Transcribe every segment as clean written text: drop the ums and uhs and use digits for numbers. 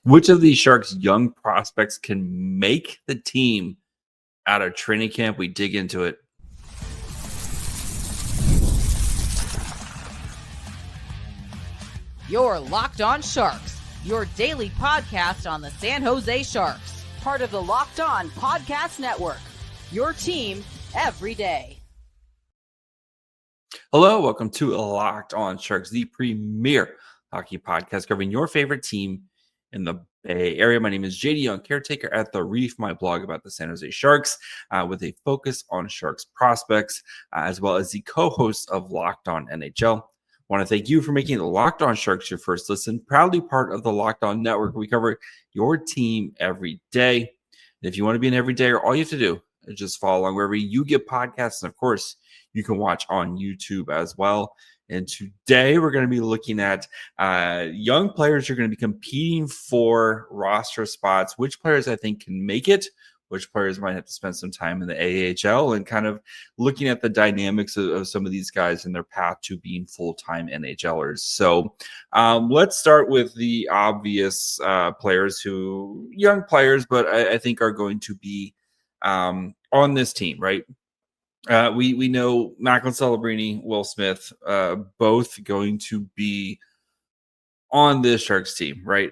Which of these Sharks young prospects can make the team out of training camp? We dig into it. You're Locked On Sharks, your daily podcast on the San Jose Sharks, part of the Locked On Podcast Network, your team every day. Hello, welcome to Locked On Sharks, the premier hockey podcast covering your favorite team in the Bay Area. My name is JD Young, caretaker at The Reef, my blog about the San Jose Sharks, with a focus on Sharks prospects, as well as the co-host of Locked On NHL. I want to thank you for making the Locked On Sharks your first listen, proudly part of the Locked On Network. We cover your team every day. And if you want to be an everydayer, all you have to do is just follow along wherever you get podcasts. And of course, you can watch on YouTube as well. And today we're going to be looking at young players who are going to be competing for roster spots, which players I think can make it, which players might have to spend some time in the AHL, and kind of looking at the dynamics of some of these guys and their path to being full-time NHLers. So let's start with the obvious players young players, but I think are going to be on this team, right? We know Macklin Celebrini, Will Smith, both going to be on this Sharks team, right?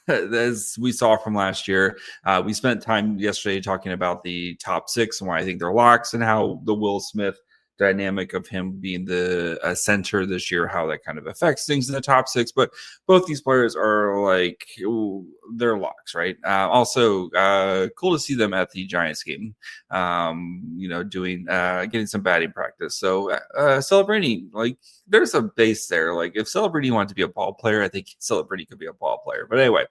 As we saw from last year, we spent time yesterday talking about the top six and why I think they're locks, and how the Will Smith dynamic of him being the center this year, how that kind of affects things in the top six. But both these players are like, they're locks, right? Also, cool to see them at the Giants game, doing getting some batting practice. So Celebrini, like, there's a base there. Like, if Celebrini wanted to be a ball player, I think Celebrini could be a ball player. But anyway,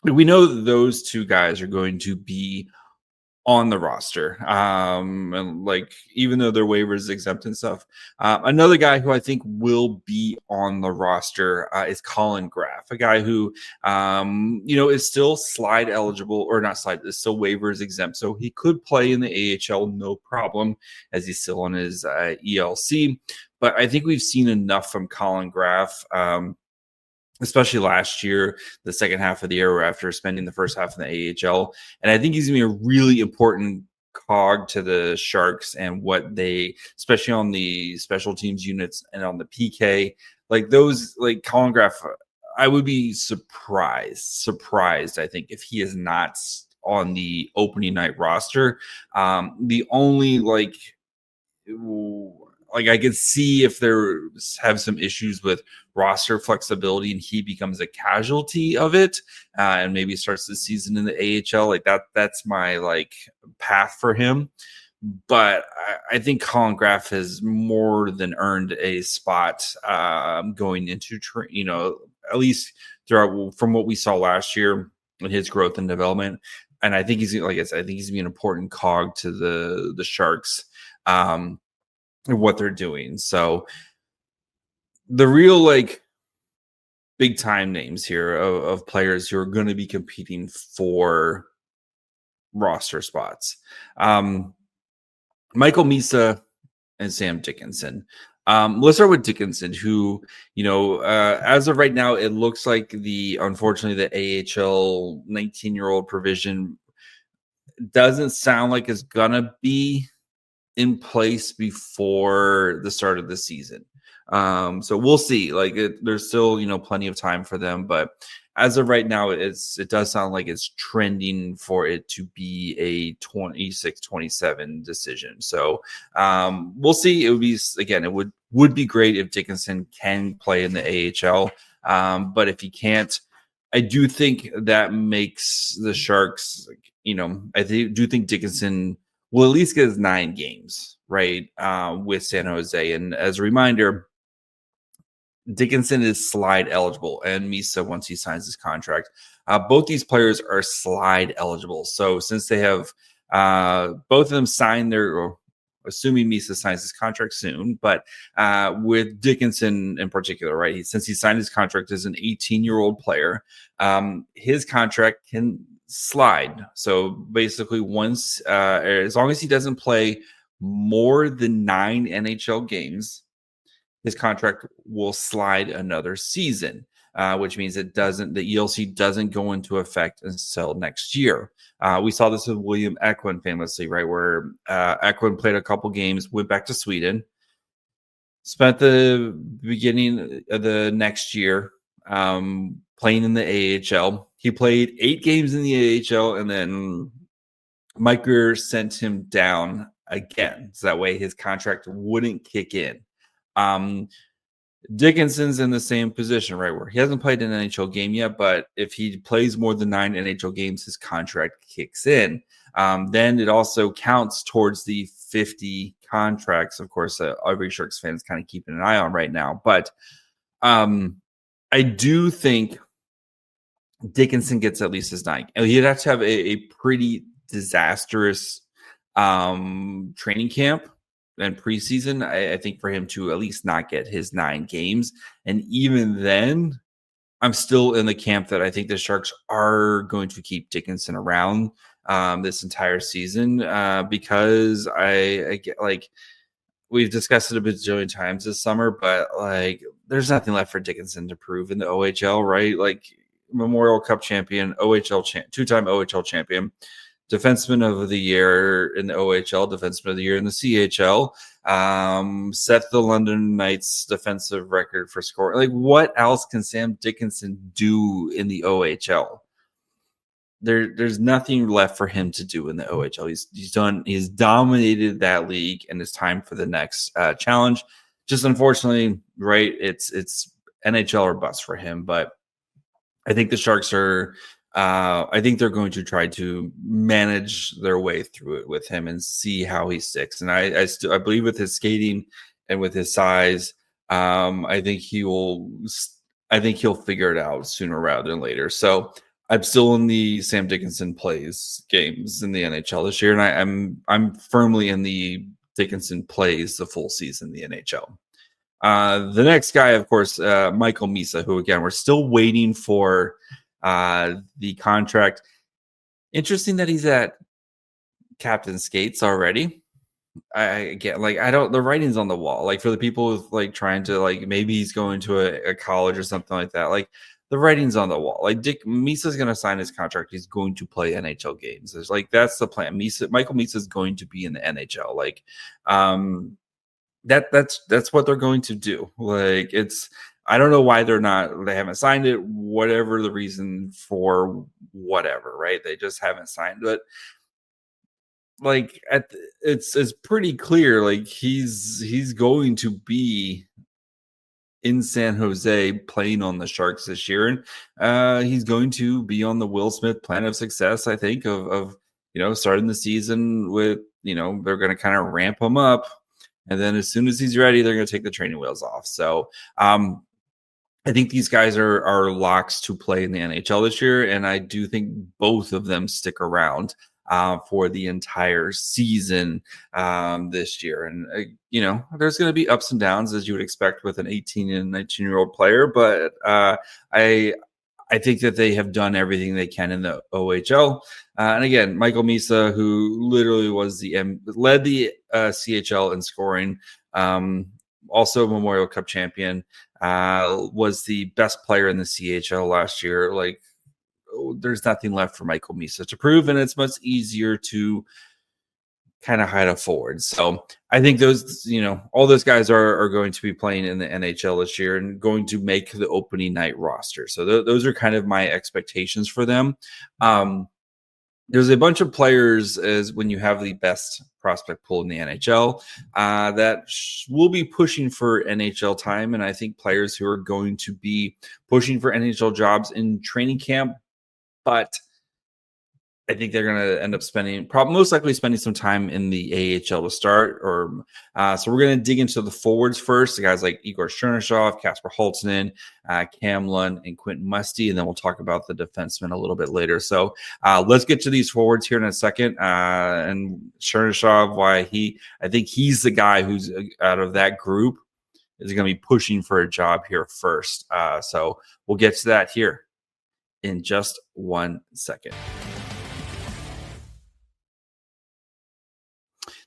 we know that those two guys are going to be on the roster. And like, even though their waiver is exempt and stuff, another guy who I think will be on the roster is Collin Graf, a guy who, is still slide eligible, or not slide, is still waivers exempt. So he could play in the AHL, no problem, as he's still on his ELC. But I think we've seen enough from Collin Graf, especially last year, the second half of the year, after spending the first half in the AHL. And I think he's going to be a really important cog to the Sharks, and what they, especially on the special teams units and on the PK, like those, like Collin Graf, I would be surprised, I think, if he is not on the opening night roster. The only I could see if there have some issues with roster flexibility and he becomes a casualty of it, and maybe starts the season in the AHL. Like that's my path for him. But I think Collin Graf has more than earned a spot going into, at least throughout from what we saw last year in his growth and development. And I think he's, like I said, I think he's an important cog to the Sharks. What they're doing. So the real big time names here of players who are going to be competing for roster spots. Michael Misa and Sam Dickinson. Let's start with Dickinson, who, as of right now, it looks like unfortunately the AHL 19-year-old provision doesn't sound like it's gonna be in place before the start of the season. So we'll see. There's still, plenty of time for them, but as of right now, it does sound like it's trending for it to be a 26-27 decision. So we'll see. It would be, again, it would be great if Dickinson can play in the AHL. But if he can't, I do think that makes the Sharks, do think Dickinson will at least get his 9 games, right, with San Jose. And as a reminder, Dickinson is slide eligible, and Misa, once he signs his contract, both these players are slide eligible. So since they have both of them signed or assuming Misa signs his contract soon, but with Dickinson in particular, right, since he signed his contract as an 18-year-old player, his contract can slide. So basically, once as long as he doesn't play more than 9 NHL games, his contract will slide another season. which means the ELC doesn't go into effect until next year. We saw this with William Eklund famously, right, where Eklund played a couple games, went back to Sweden, spent the beginning of the next year playing in the AHL. He played 8 games in the AHL, and then Mike Grier sent him down again, so that way his contract wouldn't kick in. Dickinson's in the same position, right, where he hasn't played an NHL game yet, but if he plays more than 9 NHL games, his contract kicks in. Then it also counts towards the 50 contracts, of course, every Sharks fan is kind of keeping an eye on right now. But I do think Dickinson gets at least his 9. He'd have to have a pretty disastrous training camp and preseason, I think, for him to at least not get his 9 games. And even then, I'm still in the camp that I think the Sharks are going to keep Dickinson around this entire season because I get, like, we've discussed it a bajillion times this summer, but like, there's nothing left for Dickinson to prove in the OHL, right? Like, Memorial Cup champion, two-time OHL champion, defenseman of the year in the OHL, defenseman of the year in the CHL, set the London Knights defensive record for scoring. Like, what else can Sam Dickinson do in the OHL? There's nothing left for him to do in the OHL. He's dominated that league, and it's time for the next challenge. Just unfortunately, right, it's NHL or bust for him. But I think the Sharks are I think they're going to try to manage their way through it with him and see how he sticks. And I believe with his skating and with his size, I think he'll figure it out sooner rather than later. So I'm still in the Sam Dickinson plays games in the NHL this year, and I'm firmly in the Dickinson plays the full season in the NHL. The next guy, of course, Michael Misa, who again we're still waiting for the contract. Interesting that he's at captain skates already. I get, like, the writing's on the wall. Like, for the people who like trying to, like, maybe he's going to a college or something like that. Like, the writing's on the wall. Like, Misa's going to sign his contract. He's going to play NHL games. There's, like, that's the plan. Michael Misa's going to be in the NHL. Like, that's what they're going to do. Like, I don't know why they haven't signed it, whatever the reason for whatever, right? They just haven't signed it. Like, it's pretty clear, like, he's going to be in San Jose playing on the Sharks this year. And he's going to be on the Will Smith plan of success, I think, of starting the season with, they're going to kind of ramp him up. And then as soon as he's ready, they're going to take the training wheels off. So I think these guys are locks to play in the NHL this year. And I do think both of them stick around for the entire season this year. And, there's going to be ups and downs, as you would expect with an 18 and 19-year-old player. But I think that they have done everything they can in the OHL. And again, Michael Misa, who literally led the CHL in scoring, also Memorial Cup champion, was the best player in the CHL last year. Like, there's nothing left for Michael Misa to prove, and it's much easier to kind of hide a forward. So I think those, all those guys are going to be playing in the NHL this year and going to make the opening night roster. So those are kind of my expectations for them. There's a bunch of players, as when you have the best prospect pool in the NHL, that will be pushing for NHL time. And I think players who are going to be pushing for NHL jobs in training camp, but I think they're going to end up most likely spending some time in the AHL to start. So we're going to dig into the forwards first, the guys like Igor Chernyshov, Kasper Holttunen, Cam Lund, and Quentin Musty, and then we'll talk about the defensemen a little bit later. So let's get to these forwards here in a second. And Chernyshov, I think he's the guy who's out of that group is going to be pushing for a job here first. So we'll get to that here in just 1 second.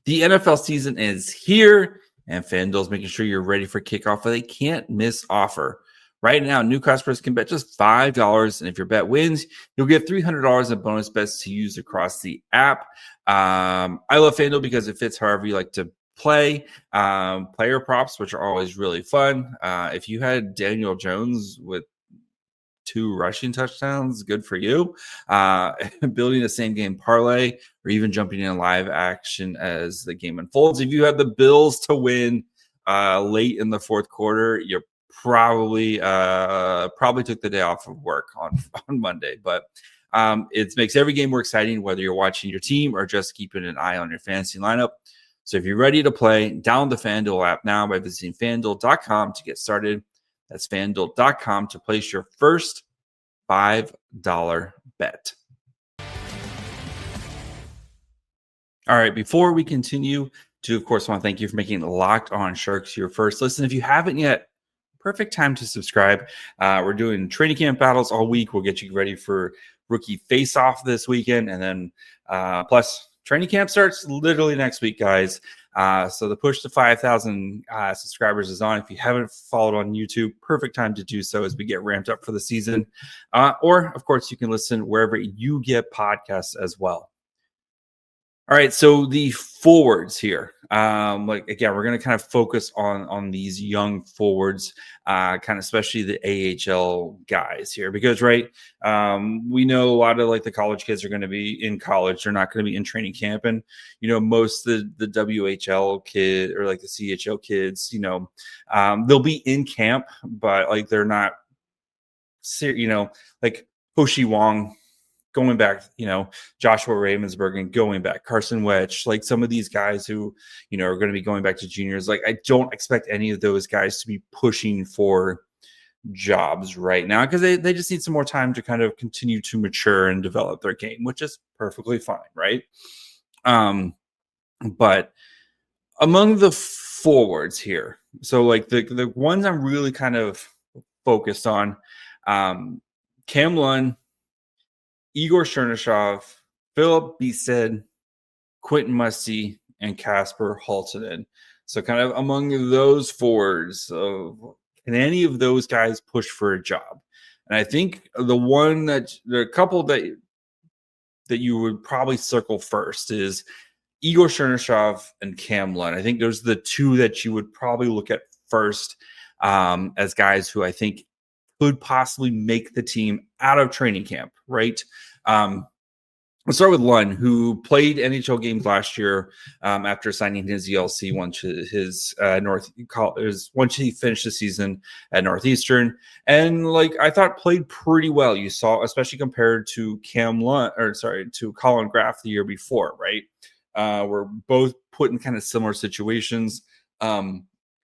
The NFL season is here, and FanDuel's making sure you're ready for kickoff with a can't-miss offer. Right now, new customers can bet just $5, and if your bet wins, you'll get $300 in bonus bets to use across the app. I love FanDuel because it fits however you like to play. Player props, which are always really fun. If you had Daniel Jones with 2 rushing touchdowns, good for you. Building a same game parlay, or even jumping in live action as the game unfolds. If you had the Bills to win late in the fourth quarter, you're probably took the day off of work on Monday, but it makes every game more exciting, whether you're watching your team or just keeping an eye on your fantasy lineup. So if you're ready to play, download the FanDuel app now by visiting FanDuel.com to get started. That's FanDuel.com to place your first $5 bet. All right, before we continue, of course, want to thank you for making Locked On Sharks your first listen. If you haven't yet, perfect time to subscribe. We're doing training camp battles all week. We'll get you ready for rookie face-off this weekend. And then plus training camp starts literally next week, guys. So the push to 5,000 subscribers is on. If you haven't followed on YouTube, perfect time to do so as we get ramped up for the season. Or, of course, you can listen wherever you get podcasts as well. All right, so the forwards here, we're going to kind of focus on these young forwards, kind of especially the AHL guys here, because we know a lot of like the college kids are going to be in college; they're not going to be in training camp, and most of the WHL kid or like the CHL kids, they'll be in camp, but like they're not, like Hoshi Wong going back, Joshua Ravensburg going back, Carson Wetch, like some of these guys who, are going to be going back to juniors. Like, I don't expect any of those guys to be pushing for jobs right now because they just need some more time to kind of continue to mature and develop their game, which is perfectly fine, right? But among the forwards here, so like the ones I'm really kind of focused on, Cam Lund, Igor Chernyshov, Philip Beested, Quentin Musty, and Kasper Halttunen. So kind of among those forwards, can any of those guys push for a job? And I think the couple that you would probably circle first is Igor Chernyshov and Cam Lund. I think those are the two that you would probably look at first as guys who I think could possibly make the team out of training camp, right? Let's start with Lund, who played NHL games last year after signing his ELC once he finished the season at Northeastern, and I thought played pretty well. You saw, especially compared to to Collin Graf the year before, right? We're both put in kind of similar situations.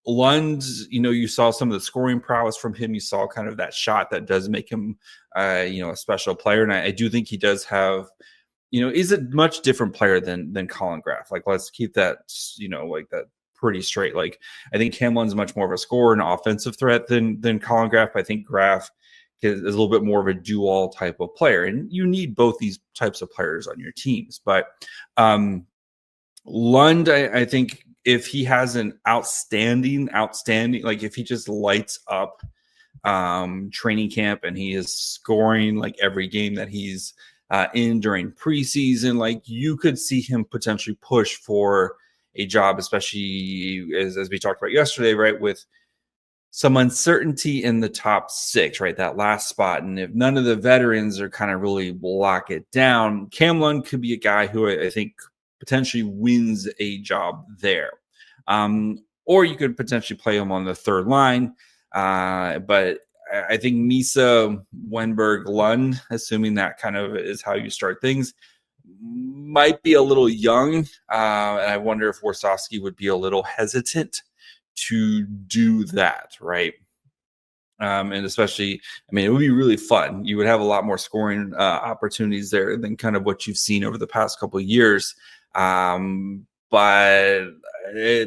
Lund, you saw some of the scoring prowess from him. You saw kind of that shot that does make him, a special player. And I do think he does have, is a much different player than Collin Graf. Like, let's keep that, that pretty straight. Like, I think Cam Lund's much more of a scorer and offensive threat than Collin Graf. I think Graf is a little bit more of a do-all type of player. And you need both these types of players on your teams. But Lund, I think, if he has an outstanding, like if he just lights up training camp and he is scoring like every game that he's in during preseason, like you could see him potentially push for a job, especially as we talked about yesterday, right? With some uncertainty in the top 6, right? That last spot. And if none of the veterans are kind of really lock it down, Cam Lund could be a guy who I think potentially wins a job there. Or you could potentially play him on the third line. But I think Misa, Wenberg, Lund, assuming that kind of is how you start things, might be a little young. And I wonder if Warsawski would be a little hesitant to do that, right? And especially, it would be really fun. You would have a lot more scoring opportunities there than kind of what you've seen over the past couple of years. But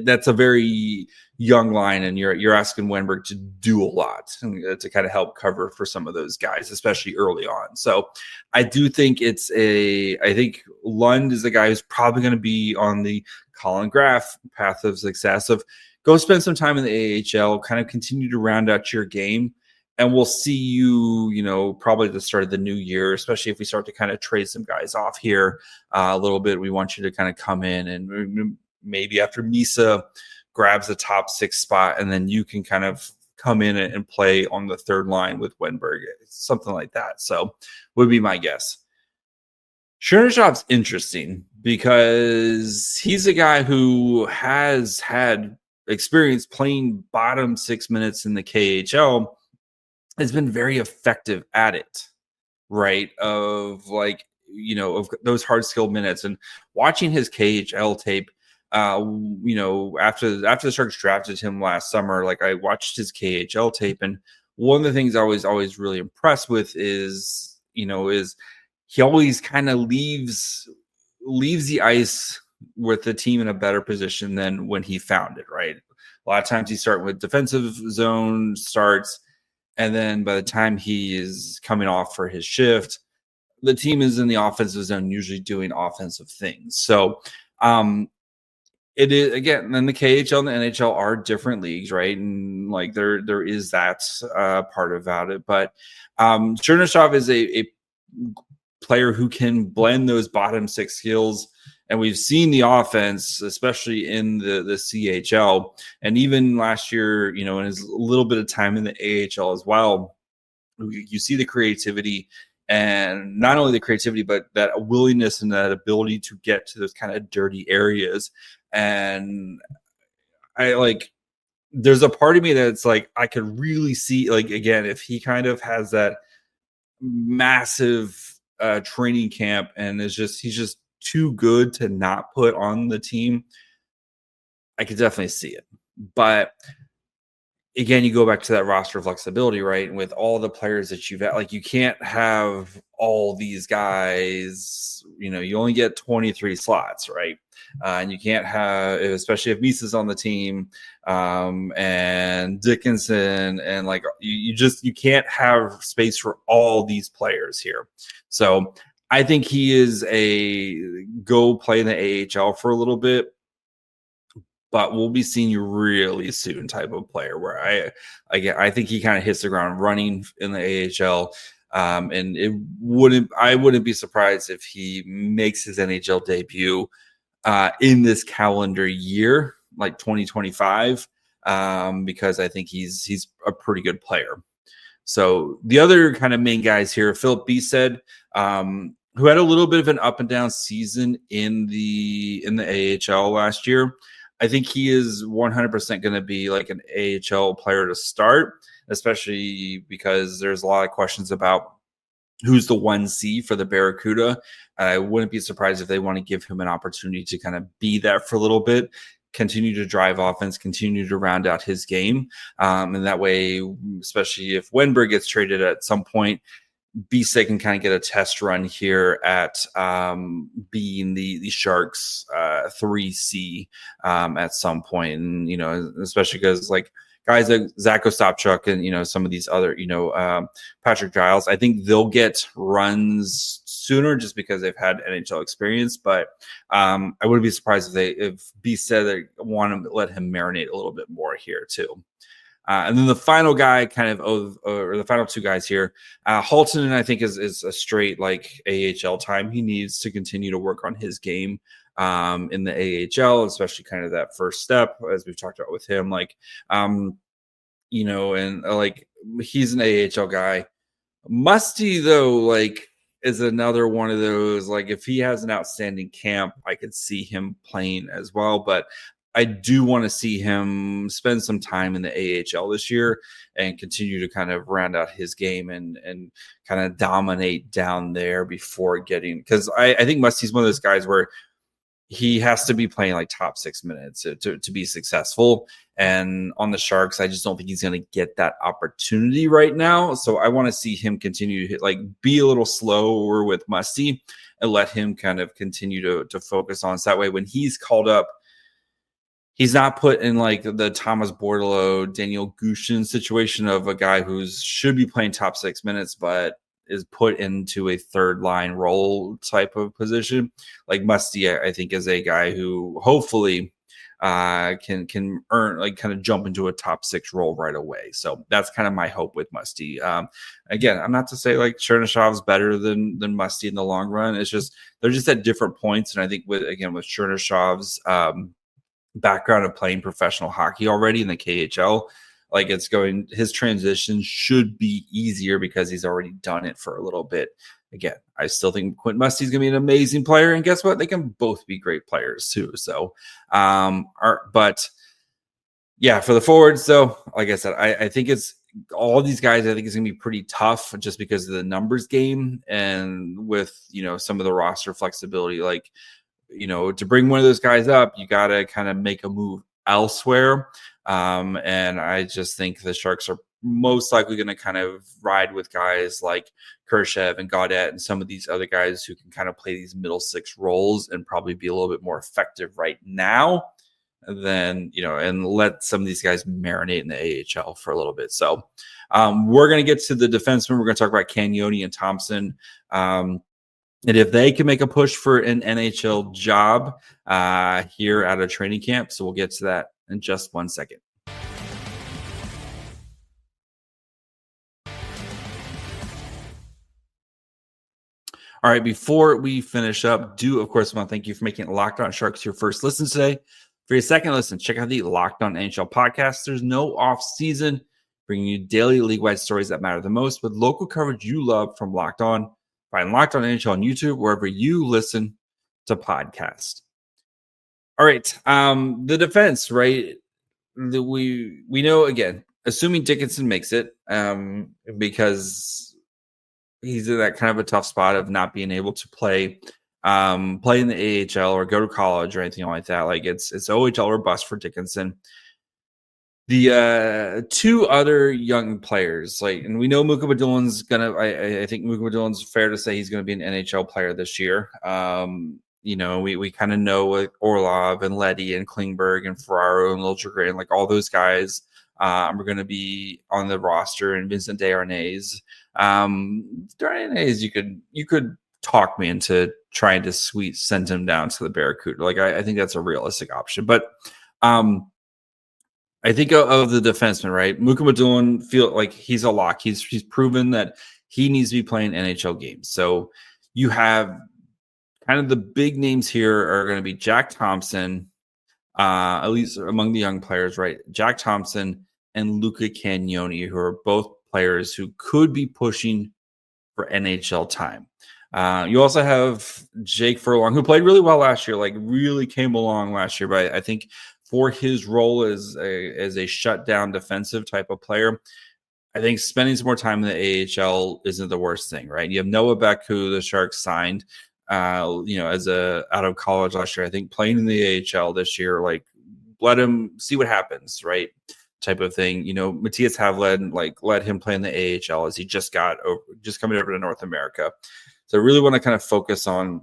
that's a very young line, and you're asking Wenberg to do a lot to kind of help cover for some of those guys, especially early on. So I do think I think Lund is the guy who's probably going to be on the Collin Graf path of success of go spend some time in the AHL, kind of continue to round out your game, And we'll see you, probably at the start of the new year, especially if we start to kind of trade some guys off here a little bit. We want you to kind of come in and maybe after Misa grabs the top 6 spot, and then you can kind of come in and play on the third line with Wenberg, something like that. So would be my guess. Chernyshov's interesting because he's a guy who has had experience playing bottom 6 minutes in the KHL, has been very effective at it, right? Of those hard skilled minutes, and watching his KHL tape, after the Sharks drafted him last summer, like I watched his KHL tape, and one of the things I was always really impressed with is he always kind of leaves the ice with the team in a better position than when he found it, right? A lot of times he starts with defensive zone starts, and then by the time he is coming off for his shift, the team is in the offensive zone, usually doing offensive things. So it is, again, then the KHL and the NHL are different leagues, right? And like there is that part about it. But Chernyshov is a player who can blend those bottom 6 skills. And we've seen the offense, especially in the CHL, and even last year, in his little bit of time in the AHL as well. You see the creativity, and not only the creativity, but that willingness and that ability to get to those kind of dirty areas. And there's a part of me that's like, I could really see, like, again, if he kind of has that massive training camp and he's just too good to not put on the team, I could definitely see it. But again, you go back to that roster flexibility, right? And with all the players that you've had, like, you can't have all these guys, you only get 23 slots, right? And you can't have, especially if Misa's on the team, and Dickinson, and like you can't have space for all these players here. So I think he is a go play in the AHL for a little bit, but we'll be seeing you really soon type of player where I think he kind of hits the ground running in the AHL. And I wouldn't be surprised if he makes his NHL debut in this calendar year, like 2025, because I think he's a pretty good player. So the other kind of main guys here, Philip Bisaid, who had a little bit of an up and down season in the AHL last year. I think he is 100% going to be like an AHL player to start, especially because there's a lot of questions about who's the 1C for the Barracuda. I wouldn't be surprised if they want to give him an opportunity to kind of be that for a little bit, continue to drive offense, continue to round out his game. And that way, especially if Wenberg gets traded at some point, Bisaid can kind of get a test run here at being the Sharks 3C at some point. And, especially because like guys like Zach Ostapchuk and, some of these other, Patrick Giles, I think they'll get runs sooner just because they've had NHL experience. But I wouldn't be surprised if Bisaid they want to let him marinate a little bit more here too. And then the final guy or the final 2 guys here, Halton, I think is a straight like AHL time. He needs to continue to work on his game in the AHL, especially kind of that first step, as we've talked about with him, like, and like he's an AHL guy. Musty though, like, is another one of those, like, if he has an outstanding camp, I could see him playing as well. But I do want to see him spend some time in the AHL this year and continue to kind of round out his game and kind of dominate down there before getting, because I think Musty's one of those guys where he has to be playing like top 6 minutes to be successful. And on the Sharks, I just don't think he's going to get that opportunity right now. So I want to see him continue to be a little slower with Musty and let him kind of continue to focus on. So that way, when he's called up, he's not put in like the Thomas Bordeleau, Daniel Gushin situation of a guy who should be playing top 6 minutes, but is put into a third line role type of position. Like Musty, I think, is a guy who hopefully can earn, like, kind of jump into a top 6 role right away. So that's kind of my hope with Musty. Again, I'm not to say like Chernyshov's better than Musty in the long run. It's just they're just at different points, and I think with Chernyshov's background of playing professional hockey already in the KHL, like his transition should be easier because he's already done it for a little bit. Again, I still think Quentin Musty is going to be an amazing player, and guess what? They can both be great players too. So, but yeah, for the forwards, though, like I said, I think it's all these guys. I think it's going to be pretty tough just because of the numbers game, and with some of the roster flexibility. Like, to bring one of those guys up, you got to kind of make a move elsewhere. And I just think the Sharks are most likely going to kind of ride with guys like Kurashev and Gaudette and some of these other guys who can kind of play these middle 6 roles and probably be a little bit more effective right now than, and let some of these guys marinate in the AHL for a little bit. So we're going to get to the defensemen. We're going to talk about Cagnoni and Thompson. And if they can make a push for an NHL job here at a training camp. So we'll get to that in just 1 second. All right, before we finish up, of course want to thank you for making Locked On Sharks your first listen today. For your second listen, check out the Locked On NHL podcast. There's no off season, bringing you daily league-wide stories that matter the most with local coverage you love from Locked On. Find Locked On NHL on YouTube, wherever you listen to podcasts. All right, the defense, right? We know, again, assuming Dickinson makes it, because he's in that kind of a tough spot of not being able to play in the AHL or go to college or anything like that. Like it's OHL or bust for Dickinson. The 2 other young players, and we know Muka Badulin's gonna. I think Muka Badulin's fair to say he's going to be an NHL player this year. We kind of know with Orlov and Leddy and Klingberg and Ferraro and Liljegren, like all those guys are going to be on the roster, and Vincent Desharnais. Desharnais, you could talk me into trying to send him down to the Barracuda. Like I think that's a realistic option, but I think of the defenseman, right? Muka Badulin feel like he's a lock. He's proven that he needs to be playing NHL games. So you have kind of the big names here are going to be Jack Thompson, at least among the young players, right? Jack Thompson and Luca Cagnoni, who are both players who could be pushing for NHL time. You also have Jake Furlong, who played really well last year, like really came along last year, but I think for his role as a shutdown defensive type of player, I think spending some more time in the AHL isn't the worst thing, right? You have Noah Beck, who the Sharks signed, as out of college last year. I think playing in the AHL this year, like let him see what happens, right? Type of thing. Matthias Havlin, like let him play in the AHL as he just coming over to North America. So I really want to kind of focus on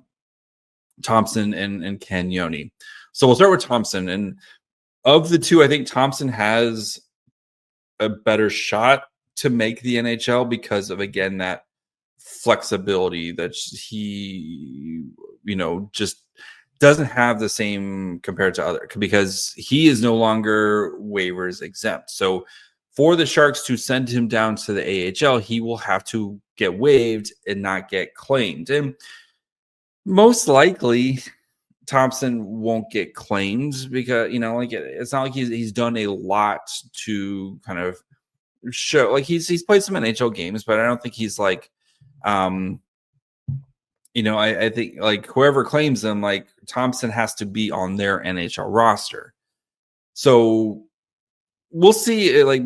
Thompson and Cagnoni. So we'll start with Thompson, and of the 2, I think Thompson has a better shot to make the NHL because of, again, that flexibility that he, just doesn't have the same compared to other, because he is no longer waivers exempt. So for the Sharks to send him down to the AHL, he will have to get waived and not get claimed. And most likely Thompson won't get claimed because, it's not like he's done a lot to kind of show, like he's played some NHL games, but I don't think he's like, I think like whoever claims him, like Thompson has to be on their NHL roster. So we'll see, like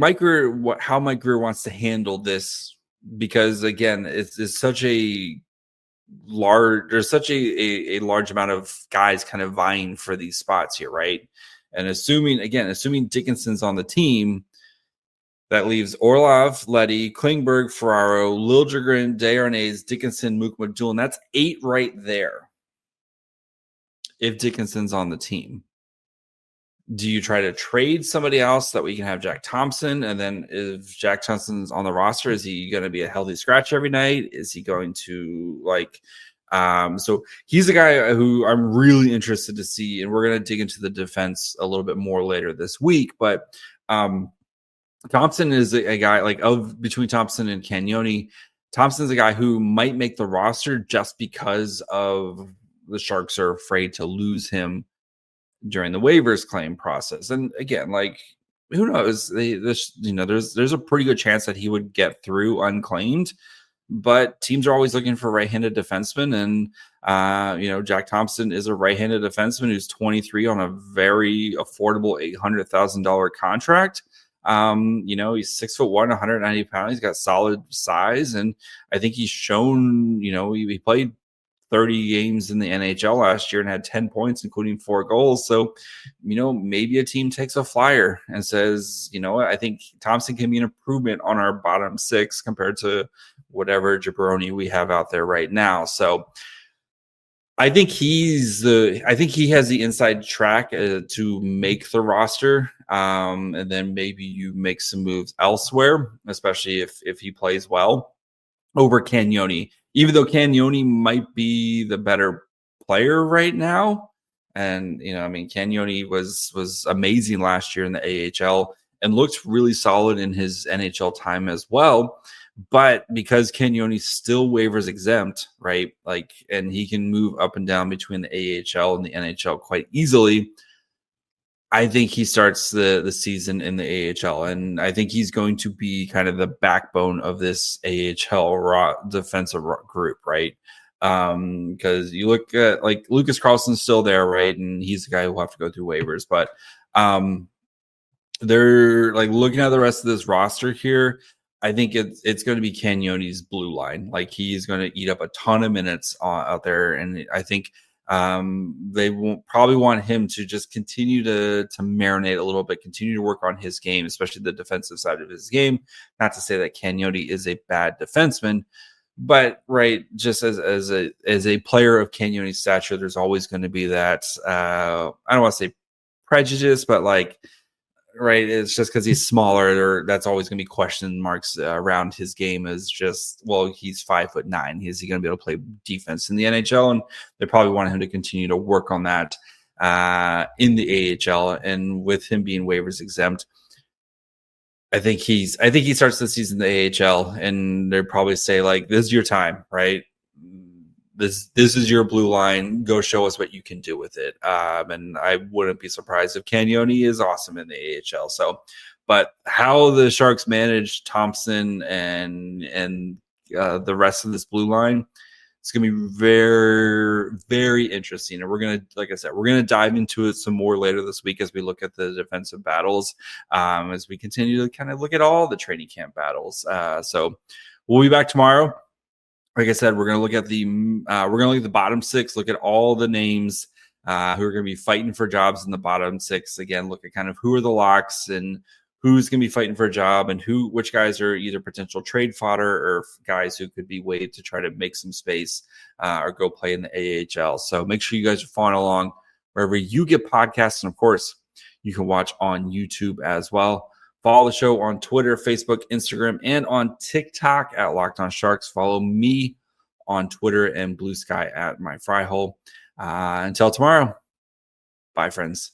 how Mike Grier wants to handle this, because again, it's such a large amount of guys kind of vying for these spots here, right? And assuming Dickinson's on the team, that leaves Orlov, Leddy, Klingberg, Ferraro, Liljegren, Desharnais, Dickinson, Muka Badulin. That's 8 right there. If Dickinson's on the team, do you try to trade somebody else that we can have Jack Thompson? And then if Jack Thompson's on the roster, is he going to be a healthy scratch every night? Is he going to So he's a guy who I'm really interested to see, and we're going to dig into the defense a little bit more later this week. But Thompson is a guy between Thompson and Cagnoni. Thompson's a guy who might make the roster just because of the Sharks are afraid to lose him during the waivers claim process. And again, who knows? There's a pretty good chance that he would get through unclaimed, but teams are always looking for right-handed defensemen. And, Jack Thompson is a right-handed defenseman who's 23 on a very affordable $800,000 contract. He's 6'1", 190 pounds. He's got solid size. And I think he's shown, he played 30 games in the NHL last year and had 10 points, including 4 goals. So, maybe a team takes a flyer and says, I think Thompson can be an improvement on our bottom 6 compared to whatever jabroni we have out there right now. So I think he has the inside track to make the roster. And then maybe you make some moves elsewhere, especially if he plays well over Cagnoni. Even though Cagnoni might be the better player right now. And, Cagnoni was amazing last year in the AHL and looked really solid in his NHL time as well. But because Cagnoni's still waivers exempt, right? And he can move up and down between the AHL and the NHL quite easily. I think he starts the season in the AHL, and I think he's going to be kind of the backbone of this AHL defensive group, right? Because you look at Lucas Carlson's still there, right? And he's the guy who will have to go through waivers. But they're looking at the rest of this roster here. I think it's going to be Cagnoni's blue line. He's going to eat up a ton of minutes out there, and I think they won't probably want him to just continue to marinate a little bit, continue to work on his game, especially the defensive side of his game. Not to say that Cagnoni is a bad defenseman, but just as a player of Cagnoni's stature, there's always going to be that I don't want to say prejudice, but it's just because he's smaller, that's always going to be question marks around his game. Is just, well, he's 5'9". Is he going to be able to play defense in the NHL? And they probably want him to continue to work on that in the AHL. And with him being waivers exempt, I think he starts the season in the AHL, and they probably say this is your time, right? This is your blue line. Go show us what you can do with it. And I wouldn't be surprised if Cagnoni is awesome in the AHL. So, but how the Sharks manage Thompson and the rest of this blue line, it's going to be very, very interesting. And we're going to dive into it some more later this week as we look at the defensive battles, as we continue to kind of look at all the training camp battles. So we'll be back tomorrow. Like I said, we're going to look at the bottom 6, look at all the names who are going to be fighting for jobs in the bottom 6. Again, look at kind of who are the locks and who's going to be fighting for a job, and which guys are either potential trade fodder or guys who could be waived to try to make some space or go play in the AHL. So make sure you guys are following along wherever you get podcasts. And of course, you can watch on YouTube as well. Follow the show on Twitter, Facebook, Instagram, and on TikTok at Locked On Sharks. Follow me on Twitter and Blue Sky at My Fry Hole. Until tomorrow, bye, friends.